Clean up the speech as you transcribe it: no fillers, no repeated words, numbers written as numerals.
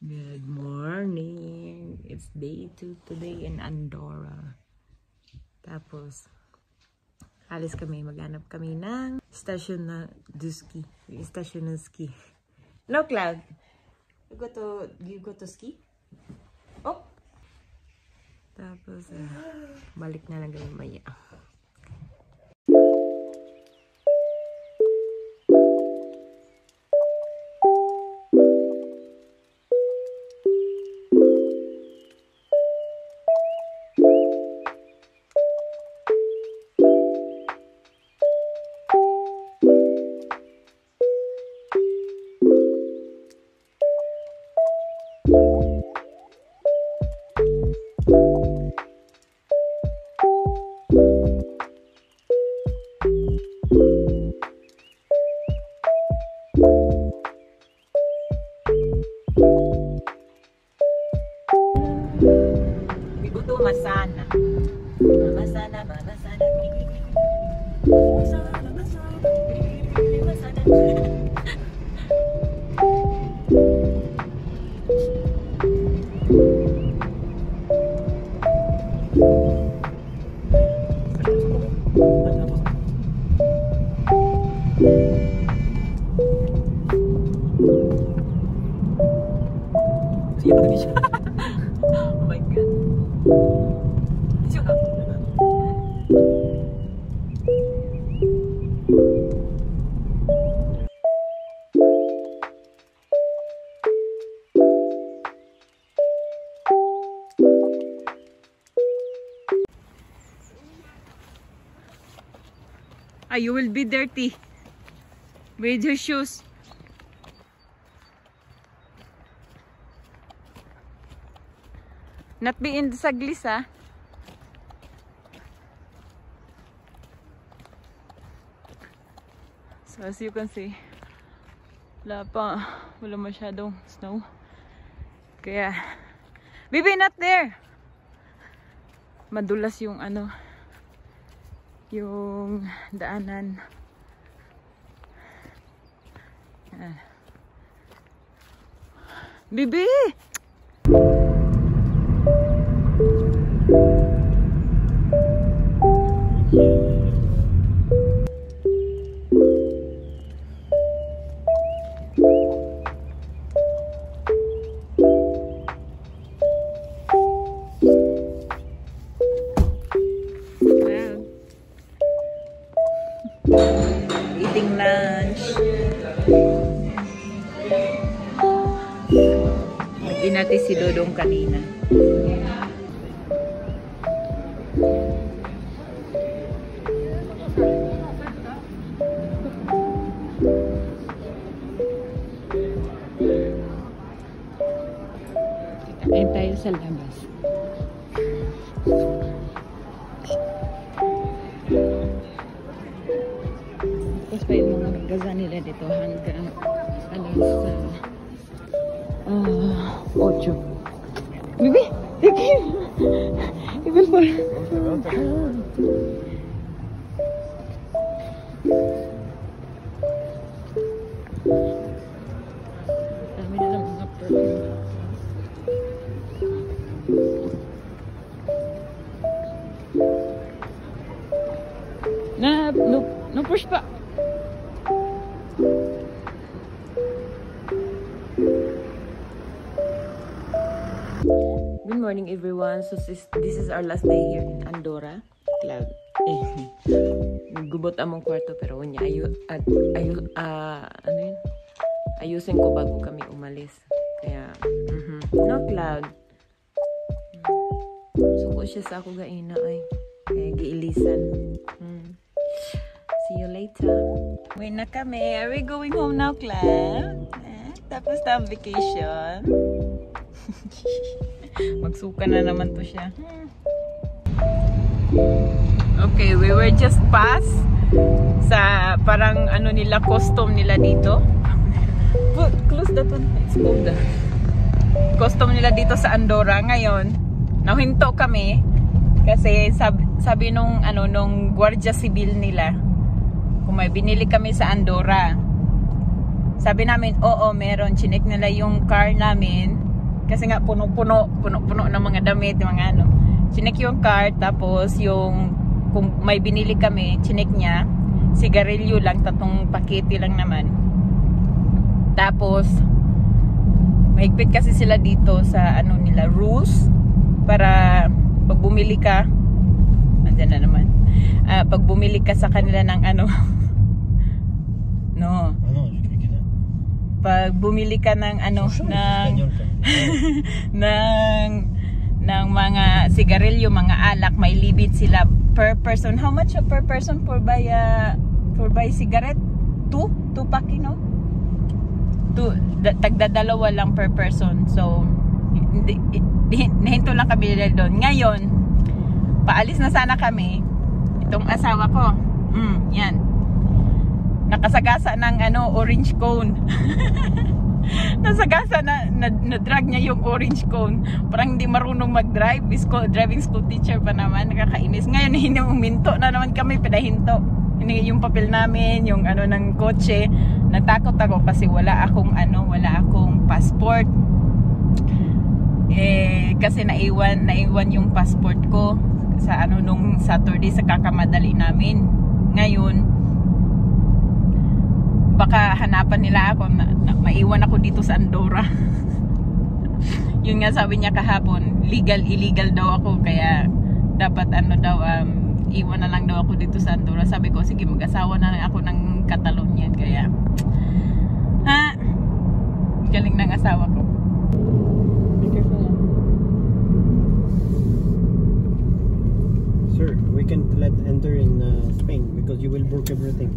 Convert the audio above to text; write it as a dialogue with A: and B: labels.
A: Good morning. It's day 2 today in Andorra. Tapos, alis kami. Maghanap kami ng station na ski. Station ng ski. No, Cloud? Do you go to ski? Oh! Tapos, balik na lang kami maya. Masana. Masana. Oh my god. You will be dirty with your shoes. Not be in the saglis, ah. So as you can see, wala masyadong snow. Kaya, baby, not there. Madulas yung yung daanan. Bibi! Eating lunch. Nag-inati si Dodong kanina. Kain tayo sa labas. Tapos pa yung mga gaza nila dito hanggang alas 8. Bibi! Even for... Dami na lang mga perfume. No push pa. Good morning everyone. So this is our last day here in Andorra. Cloud. Gubot among kwarto pero unya ayusin ko bago kami umalis. Kaya no, Cloud. Suko siya sa ako gaina ay. Kaya giilisan. See you later. Uwi na kami. Are we going home now, Cloud? Tapos na ang vacation. Magsuka na naman to siya. Okay, we were just past sa parang nila, custom nila dito. Close that one. It's cold. Custom nila dito sa Andorra. Ngayon, nahinto kami kasi sabi nung Guardia Civil nila kung may binili kami sa Andorra. Sabi namin, oo, meron. Chinek nila yung car namin. Kasi nga puno-puno ng mga damit, yung mga ano. Chinek yung cart, tapos yung kung may binili kami, chinek niya. Sigarilyo lang, 3 pakete lang naman. Tapos mahigpit kasi sila dito sa ano nila, rules para pag bumili ka, andyan na naman. Pag bumili ka sa kanila ng ano no. Pag bumili ka ng ano ng mga sigarilyo, mga alak, may limit sila per person. How much per person for buy cigarette? 2 pack, no? Tagdadalawa lang per person. So nahinto lang kami doon. Ngayon paalis na sana kami. Itong asawa ko, yan, nakasagasa ng ano, orange cone. Nasagasa na drag niya yung orange cone. Parang hindi marunong mag-drive. Driving school teacher pa naman, nakakainis. Ngayon hinuminto na naman kami, pinahinto. Yung papel namin, yung ano ng kotse. Natakot ako kasi wala akong passport. Kasi naiwan yung passport ko sa ano nung Saturday sa kakamadali namin. Ngayon baka hanapan nila ako na maiwan ako dito sa Andorra. Yun nga sabi niya kahapon, illegal daw ako, kaya dapat ano daw, iwan na lang daw ako dito sa Andorra. Sabi ko sige, mag-asawa na lang ako ng Catalonian. Kaya galing ng asawa ko. Be careful.
B: Sir, we can't let enter in Spain because you will break everything.